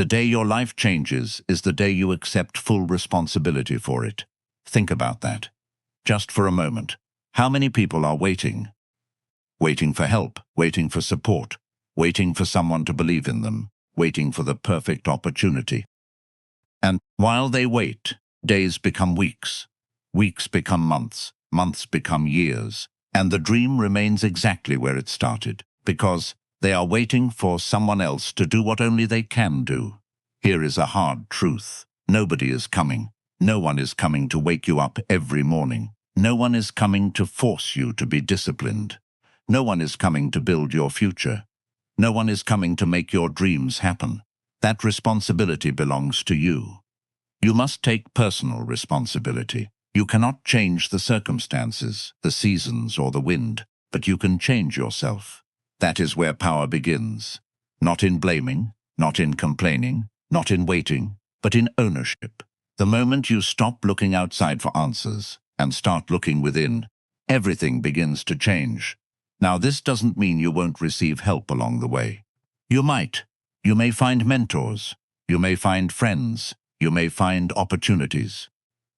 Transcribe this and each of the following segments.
The day your life changes is the day you accept full responsibility for it. Think about that. Just for a moment. How many people are waiting? Waiting for help, waiting for support, waiting for someone to believe in them, waiting for the perfect opportunity. And while they wait, days become weeks, weeks become months, months become years, and the dream remains exactly where it started, because they are waiting for someone else to do what only they can do. Here is a hard truth. Nobody is coming. No one is coming to wake you up every morning. No one is coming to force you to be disciplined. No one is coming to build your future. No one is coming to make your dreams happen. That responsibility belongs to you. You must take personal responsibility. You cannot change the circumstances, the seasons, or the wind, but you can change yourself. That is where power begins. Not in blaming, not in complaining, not in waiting, but in ownership. The moment you stop looking outside for answers and start looking within, everything begins to change. Now, this doesn't mean you won't receive help along the way. You might. You may find mentors. You may find friends. You may find opportunities.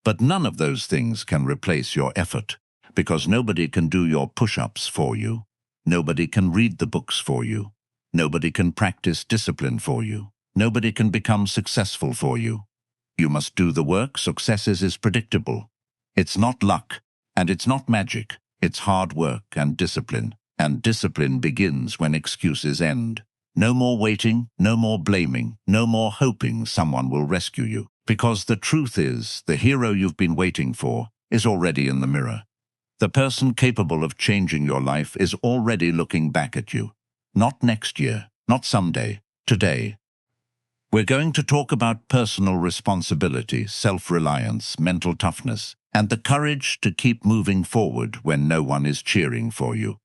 But none of those things can replace your effort, because nobody can do your push-ups for you. Nobody can read the books for you. Nobody can practice discipline for you. Nobody can become successful for you. You must do the work. Success is predictable. It's not luck, and it's not magic. It's hard work and discipline begins when excuses end. No more waiting, no more blaming, no more hoping someone will rescue you. Because the truth is, the hero you've been waiting for is already in the mirror. The person capable of changing your life is already looking back at you. Not next year, not someday, today. We're going to talk about personal responsibility, self-reliance, mental toughness, and the courage to keep moving forward when no one is cheering for you.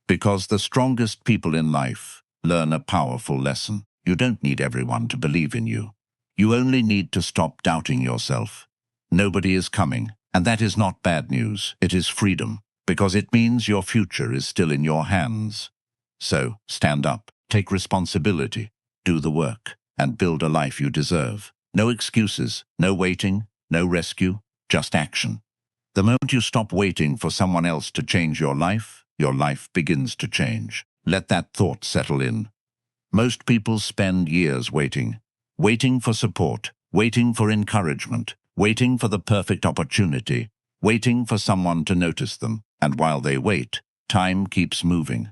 Because the strongest people in life learn a powerful lesson. You don't need everyone to believe in you. You only need to stop doubting yourself. Nobody is coming, and that is not bad news. It is freedom, because it means your future is still in your hands. So, stand up, take responsibility, do the work, and build a life you deserve. No excuses, no waiting, no rescue, just action. The moment you stop waiting for someone else to change your life begins to change. Let that thought settle in. Most people spend years waiting. Waiting for support, waiting for encouragement, waiting for the perfect opportunity, waiting for someone to notice them. And while they wait, time keeps moving.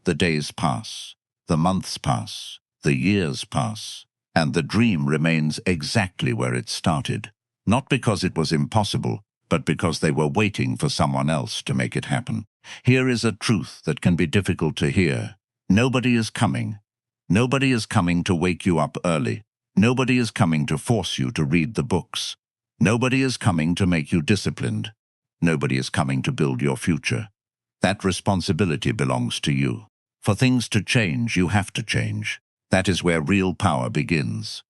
The days pass, the months pass, the years pass, and the dream remains exactly where it started. Not because it was impossible, but because they were waiting for someone else to make it happen. Here is a truth that can be difficult to hear. Nobody is coming. Nobody is coming to wake you up early. Nobody is coming to force you to read the books. Nobody is coming to make you disciplined. Nobody is coming to build your future. That responsibility belongs to you. For things to change, you have to change. That is where real power begins.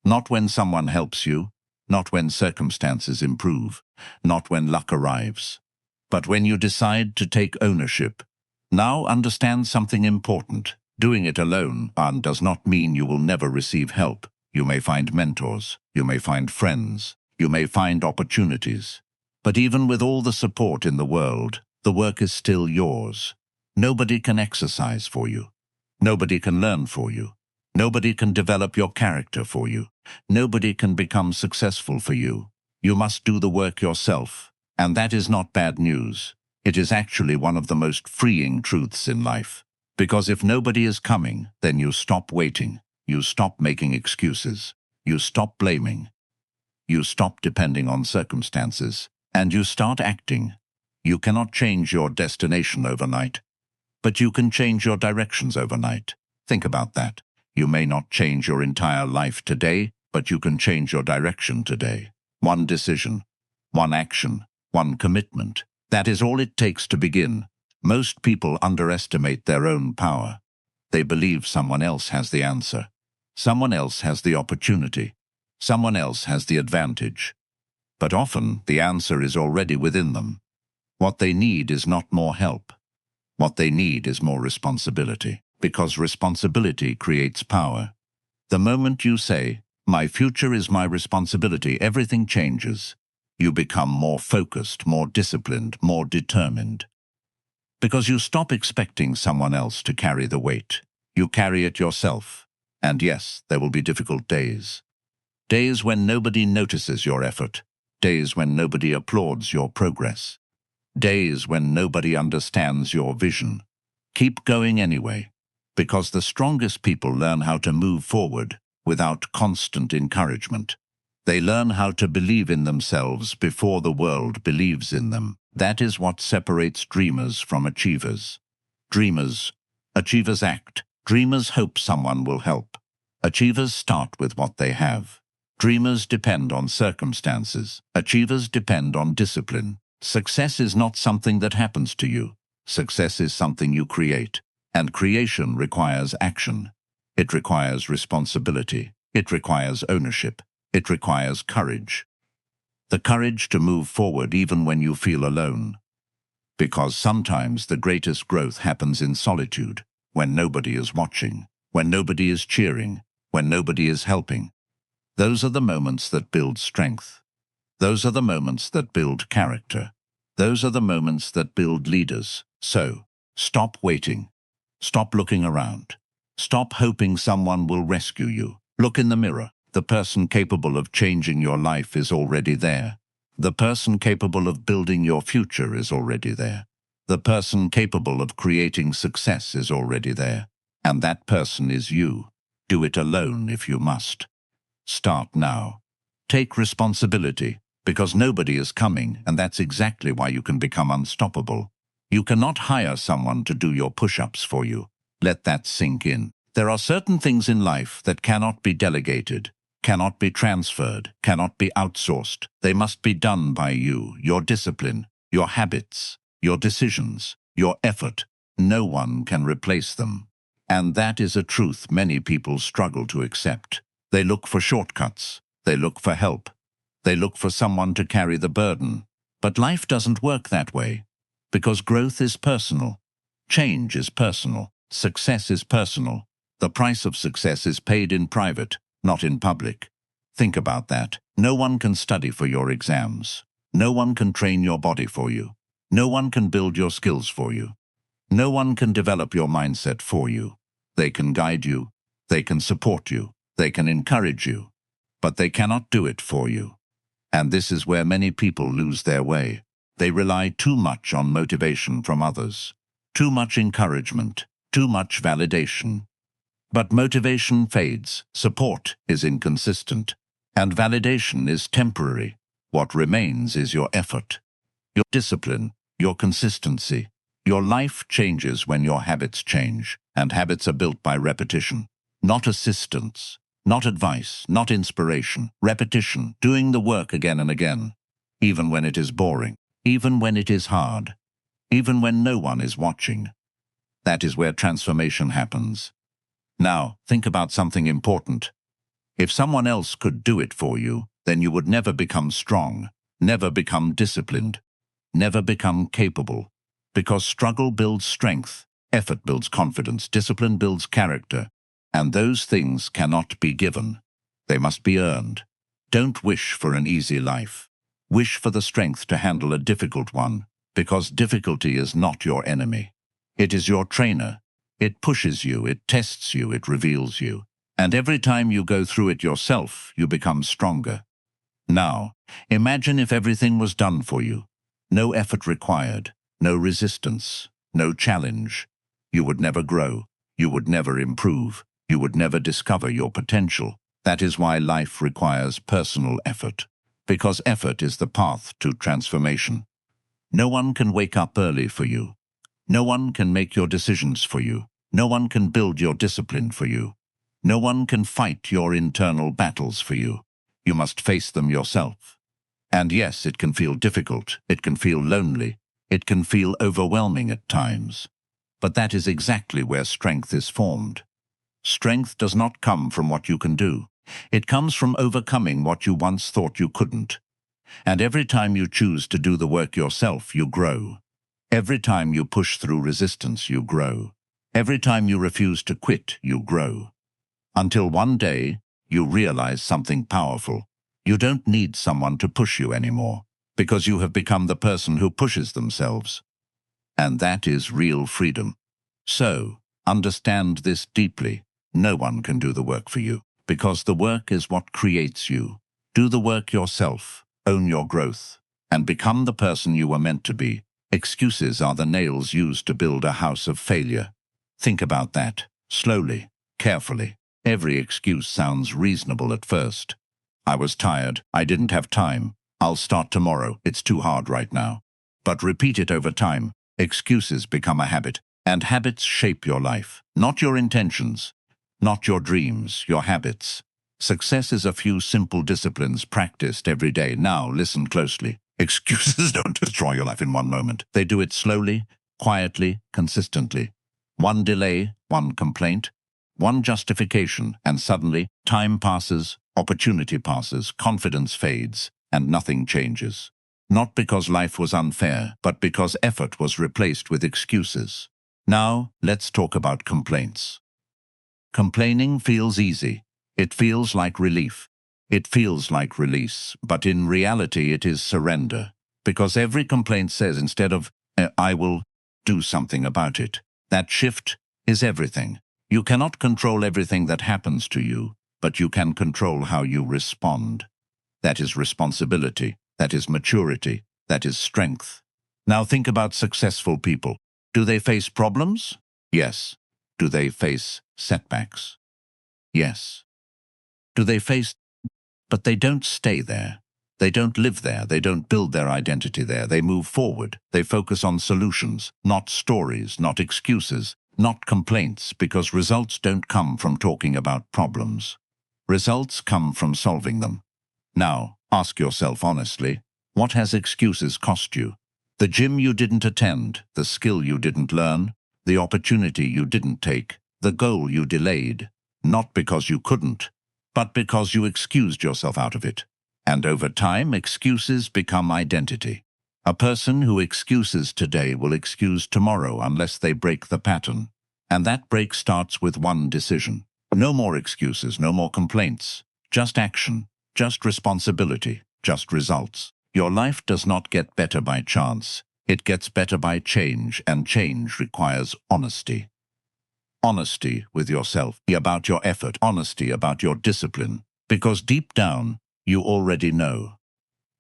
Not when someone helps you, not when circumstances improve, not when luck arrives, but when you decide to take ownership. Now understand something important. Doing it alone does not mean you will never receive help. You may find mentors, you may find friends, you may find opportunities. But even with all the support in the world, the work is still yours. Nobody can exercise for you. Nobody can learn for you. Nobody can develop your character for you. Nobody can become successful for you. You must do the work yourself. And that is not bad news. It is actually one of the most freeing truths in life. Because if nobody is coming, then you stop waiting. You stop making excuses. You stop blaming. You stop depending on circumstances. And you start acting. You cannot change your destination overnight, but you can change your directions overnight. Think about that. You may not change your entire life today, but you can change your direction today. One decision, one action, one commitment. That is all it takes to begin. Most people underestimate their own power. They believe someone else has the answer. Someone else has the opportunity. Someone else has the advantage. But often, the answer is already within them. What they need is not more help. What they need is more responsibility, because responsibility creates power. The moment you say, "My future is my responsibility," everything changes. You become more focused, more disciplined, more determined. Because you stop expecting someone else to carry the weight. You carry it yourself. And yes, there will be difficult days. Days when nobody notices your effort. Days when nobody applauds your progress. Days when nobody understands your vision. Keep going anyway, because the strongest people learn how to move forward without constant encouragement. They learn how to believe in themselves before the world believes in them. That is what separates dreamers from achievers. Achievers act. Dreamers hope someone will help. Achievers start with what they have. Dreamers depend on circumstances. Achievers depend on discipline. Success is not something that happens to you. Success is something you create. And creation requires action. It requires responsibility. It requires ownership. It requires courage. The courage to move forward even when you feel alone. Because sometimes the greatest growth happens in solitude, when nobody is watching, when nobody is cheering, when nobody is helping. Those are the moments that build strength. Those are the moments that build character. Those are the moments that build leaders. So, stop waiting. Stop looking around. Stop hoping someone will rescue you. Look in the mirror. The person capable of changing your life is already there. The person capable of building your future is already there. The person capable of creating success is already there. And that person is you. Do it alone if you must. Start now. Take responsibility, because nobody is coming, and that's exactly why you can become unstoppable. You cannot hire someone to do your push-ups for you. Let that sink in. There are certain things in life that cannot be delegated, cannot be transferred, cannot be outsourced. They must be done by you, your discipline, your habits, your decisions, your effort. No one can replace them. And that is a truth many people struggle to accept. They look for shortcuts. They look for help. They look for someone to carry the burden. But life doesn't work that way, because growth is personal. Change is personal. Success is personal. The price of success is paid in private, not in public. Think about that. No one can study for your exams. No one can train your body for you. No one can build your skills for you. No one can develop your mindset for you. They can guide you. They can support you. They can encourage you. But they cannot do it for you. And this is where many people lose their way. They rely too much on motivation from others. Too much encouragement. Too much validation. But motivation fades, support is inconsistent, and validation is temporary. What remains is your effort, your discipline, your consistency. Your life changes when your habits change, and habits are built by repetition. Not assistance, not advice, not inspiration. Repetition, doing the work again and again, even when it is boring, even when it is hard, even when no one is watching. That is where transformation happens. Now, think about something important. If someone else could do it for you, then you would never become strong, never become disciplined, never become capable. Because struggle builds strength, effort builds confidence, discipline builds character, and those things cannot be given. They must be earned. Don't wish for an easy life. Wish for the strength to handle a difficult one, because difficulty is not your enemy. It is your trainer. It pushes you, it tests you, it reveals you. And every time you go through it yourself, you become stronger. Now, imagine if everything was done for you. No effort required, no resistance, no challenge. You would never grow. You would never improve. You would never discover your potential. That is why life requires personal effort. Because effort is the path to transformation. No one can wake up early for you. No one can make your decisions for you. No one can build your discipline for you. No one can fight your internal battles for you. You must face them yourself. And yes, it can feel difficult. It can feel lonely. It can feel overwhelming at times. But that is exactly where strength is formed. Strength does not come from what you can do. It comes from overcoming what you once thought you couldn't. And every time you choose to do the work yourself, you grow. Every time you push through resistance, you grow. Every time you refuse to quit, you grow. Until one day, you realize something powerful. You don't need someone to push you anymore, because you have become the person who pushes themselves. And that is real freedom. So, understand this deeply. No one can do the work for you, because the work is what creates you. Do the work yourself, own your growth, and become the person you were meant to be. Excuses are the nails used to build a house of failure. Think about that, slowly, carefully. Every excuse sounds reasonable at first. I was tired, I didn't have time, I'll start tomorrow, it's too hard right now. But repeat it over time. Excuses become a habit, and habits shape your life. Not your intentions, not your dreams, your habits. Success is a few simple disciplines practiced every day. Now, listen closely. Excuses don't destroy your life in one moment. They do it slowly, quietly, consistently. One delay, one complaint, one justification, and suddenly time passes, opportunity passes, confidence fades, and nothing changes. Not because life was unfair, but because effort was replaced with excuses. Now, let's talk about complaints. Complaining feels easy. It feels like relief. It feels like release, but in reality it is surrender. Because every complaint says instead of, I will do something about it. That shift is everything. You cannot control everything that happens to you, but you can control how you respond. That is responsibility. That is maturity. That is strength. Now think about successful people. Do they face problems? Yes. Do they face setbacks? Yes. Do they face... But they don't stay there. They don't live there. They don't build their identity there. They move forward. They focus on solutions, not stories, not excuses, not complaints, because results don't come from talking about problems. Results come from solving them. Now, ask yourself honestly, what has excuses cost you? The gym you didn't attend, the skill you didn't learn, the opportunity you didn't take, the goal you delayed, not because you couldn't, but because you excused yourself out of it. And over time, excuses become identity. A person who excuses today will excuse tomorrow unless they break the pattern. And that break starts with one decision. No more excuses, no more complaints, just action. Just responsibility, just results. Your life does not get better by chance. It gets better by change, and change requires honesty. Honesty with yourself, about your effort, honesty about your discipline. Because deep down, you already know.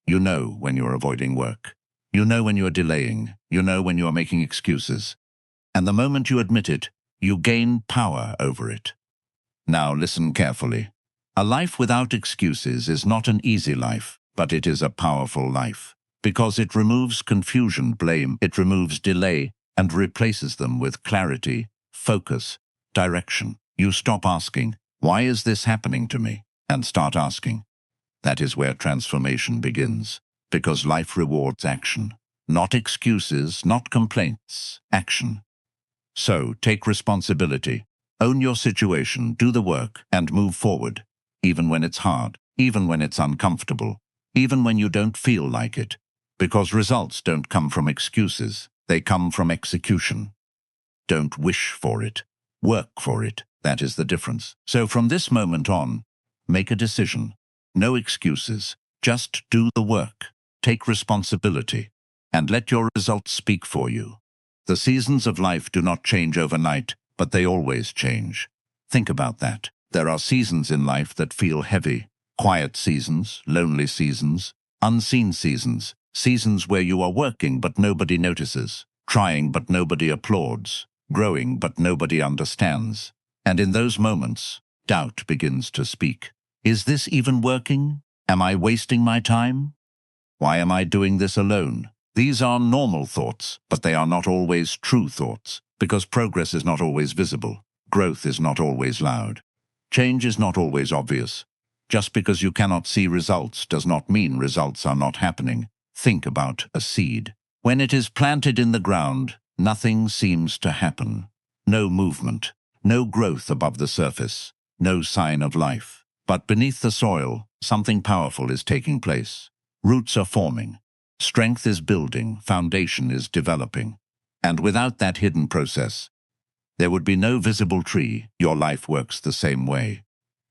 You know when you're avoiding work. You know when you're delaying. You know when you're making excuses. And the moment you admit it, you gain power over it. Now listen carefully. A life without excuses is not an easy life, but it is a powerful life. Because it removes confusion, blame, it removes delay, and replaces them with clarity, focus, direction. You stop asking, why is this happening to me? And start asking. That is where transformation begins. Because life rewards action. Not excuses, not complaints, action. So, take responsibility. Own your situation, do the work, and move forward. Even when it's hard, even when it's uncomfortable, even when you don't feel like it. Because results don't come from excuses, they come from execution. Don't wish for it. Work for it. That is the difference. So from this moment on, make a decision. No excuses. Just do the work. Take responsibility. And let your results speak for you. The seasons of life do not change overnight, but they always change. Think about that. There are seasons in life that feel heavy. Quiet seasons, lonely seasons, unseen seasons, seasons where you are working but nobody notices, trying but nobody applauds, growing but nobody understands. And in those moments, doubt begins to speak. Is this even working? Am I wasting my time? Why am I doing this alone? These are normal thoughts, but they are not always true thoughts, because progress is not always visible. Growth is not always loud. Change is not always obvious. Just because you cannot see results does not mean results are not happening. Think about a seed. When it is planted in the ground, nothing seems to happen. No movement, no growth above the surface, no sign of life. But beneath the soil, something powerful is taking place. Roots are forming. Strength is building, foundation is developing. And without that hidden process, There would be no visible tree. Your life works the same way.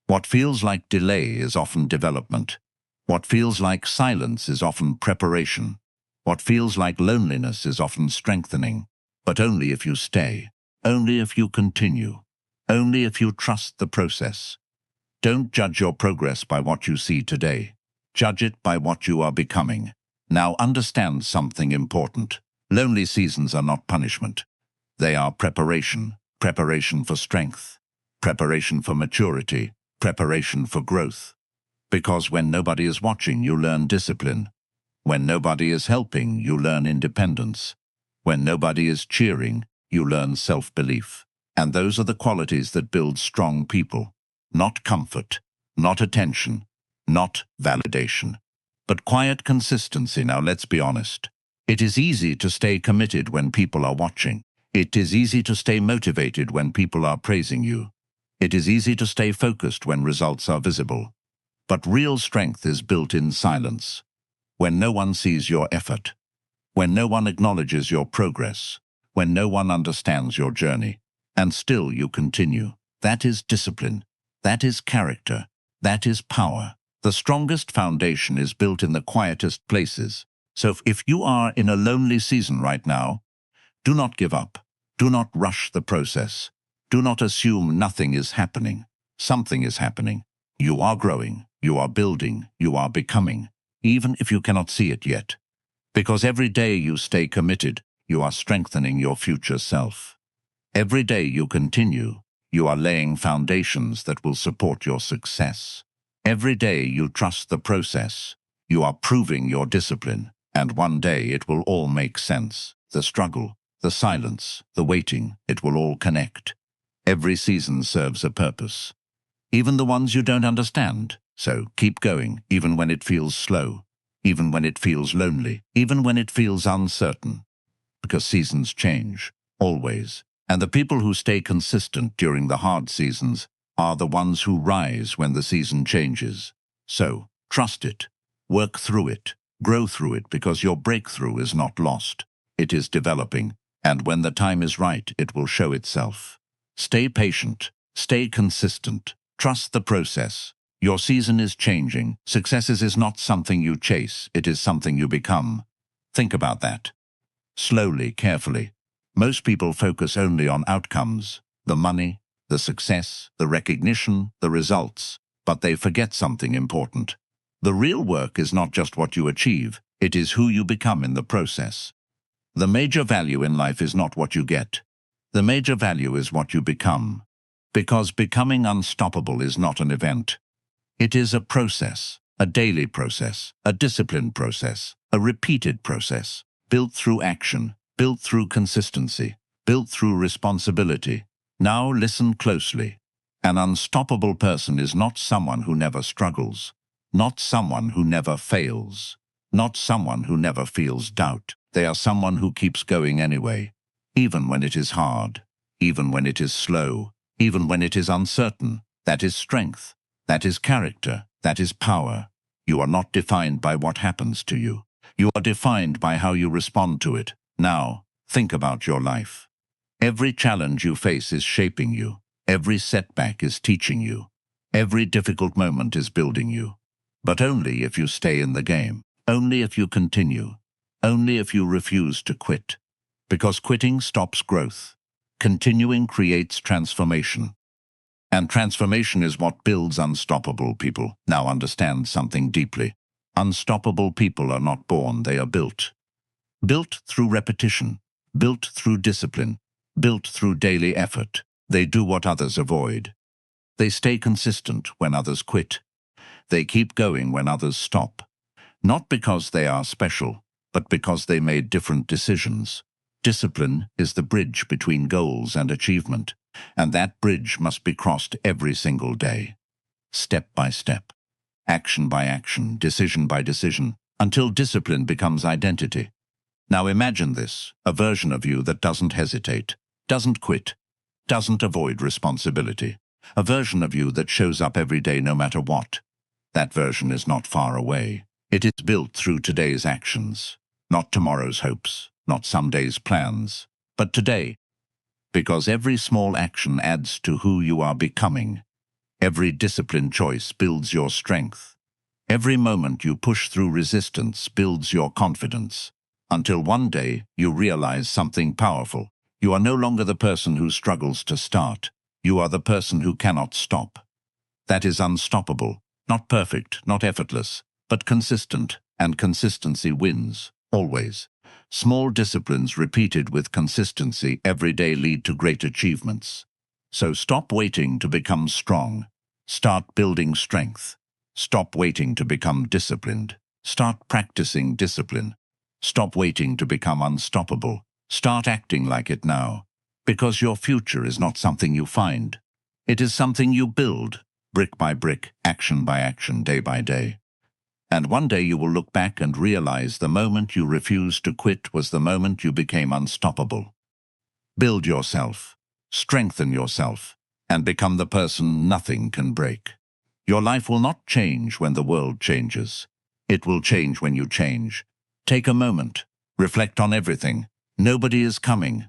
What feels like delay is often development. What feels like silence is often preparation. What feels like loneliness is often strengthening. But only if you stay. Only if you continue. Only if you trust the process. Don't judge your progress by what you see today. Judge it by what you are becoming. Now understand something important. Lonely seasons are not punishment. They are preparation. Preparation for strength. Preparation for maturity. Preparation for growth. Because when nobody is watching, you learn discipline. When nobody is helping, you learn independence. When nobody is cheering, you learn self-belief. And those are the qualities that build strong people. Not comfort, not attention, not validation, but quiet consistency. Now let's be honest. It is easy to stay committed when people are watching. It is easy to stay motivated when people are praising you. It is easy to stay focused when results are visible. But real strength is built in silence. When no one sees your effort. When no one acknowledges your progress. When no one understands your journey. And still you continue. That is discipline. That is character. That is power. The strongest foundation is built in the quietest places. So if you are in a lonely season right now, do not give up. Do not rush the process. Do not assume nothing is happening. Something is happening. You are growing. You are building. You are becoming, even if you cannot see it yet. Because every day you stay committed, you are strengthening your future self. Every day you continue, you are laying foundations that will support your success. Every day you trust the process, you are proving your discipline, and one day it will all make sense. The struggle, the silence, the waiting, it will all connect. Every season serves a purpose. Even the ones you don't understand. So keep going, even when it feels slow, even when it feels lonely, even when it feels uncertain. Because seasons change, always. And the people who stay consistent during the hard seasons are the ones who rise when the season changes. So, trust it, work through it, grow through it, because your breakthrough is not lost. It is developing, and when the time is right, it will show itself. Stay patient, stay consistent, trust the process. Your season is changing. Success is not something you chase, it is something you become. Think about that. Slowly, carefully. Most people focus only on outcomes, the money, the success, the recognition, the results, but they forget something important. The real work is not just what you achieve, it is who you become in the process. The major value in life is not what you get. The major value is what you become. Because becoming unstoppable is not an event. It is a process, a daily process, a disciplined process, a repeated process, built through action, built through consistency, built through responsibility. Now listen closely. An unstoppable person is not someone who never struggles, not someone who never fails, not someone who never feels doubt. They are someone who keeps going anyway, even when it is hard, even when it is slow, even when it is uncertain. That is strength. That is character. That is power. You are not defined by what happens to you. You are defined by how you respond to it. Now, think about your life. Every challenge you face is shaping you. Every setback is teaching you. Every difficult moment is building you. But only if you stay in the game. Only if you continue. Only if you refuse to quit. Because quitting stops growth. Continuing creates transformation. And transformation is what builds unstoppable people. Now understand something deeply. Unstoppable people are not born, they are built. Built through repetition, built through discipline, built through daily effort. They do what others avoid. They stay consistent when others quit. They keep going when others stop. Not because they are special, but because they made different decisions. Discipline is the bridge between goals and achievement, and that bridge must be crossed every single day. Step by step. Action by action, decision by decision, until discipline becomes identity. Now imagine this, a version of you that doesn't hesitate, doesn't quit, doesn't avoid responsibility. A version of you that shows up every day no matter what. That version is not far away. It is built through today's actions, not tomorrow's hopes, not some day's plans, but today. because every small action adds to who you are becoming. Every disciplined choice builds your strength. Every moment you push through resistance builds your confidence, until one day you realize something powerful. You are no longer the person who struggles to start. You are the person who cannot stop. That is unstoppable, not perfect, not effortless, but consistent, and consistency wins, always. Small disciplines repeated with consistency every day lead to great achievements. So stop waiting to become strong. Start building strength. Stop waiting to become disciplined. Start practicing discipline. Stop waiting to become unstoppable. Start acting like it now. Because your future is not something you find. It is something you build, brick by brick, action by action, day by day. And one day you will look back and realize the moment you refused to quit was the moment you became unstoppable. Build yourself, strengthen yourself, and become the person nothing can break. Your life will not change when the world changes. It will change when you change. Take a moment, reflect on everything. Nobody is coming.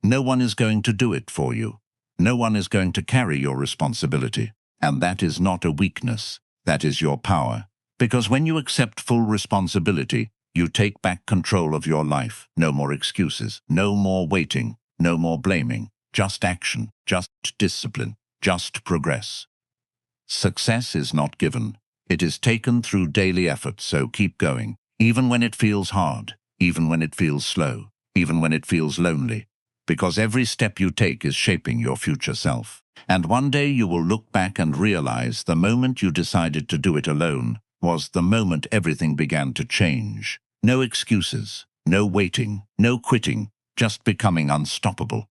No one is going to do it for you. No one is going to carry your responsibility. And that is not a weakness. That is your power. Because when you accept full responsibility, you take back control of your life. No more excuses, no more waiting, no more blaming. Just action, just discipline, just progress. Success is not given. It is taken through daily effort, so keep going. Even when it feels hard, even when it feels slow, even when it feels lonely. Because every step you take is shaping your future self. And one day you will look back and realize the moment you decided to do it alone was the moment everything began to change. No excuses, no waiting, no quitting, just becoming unstoppable.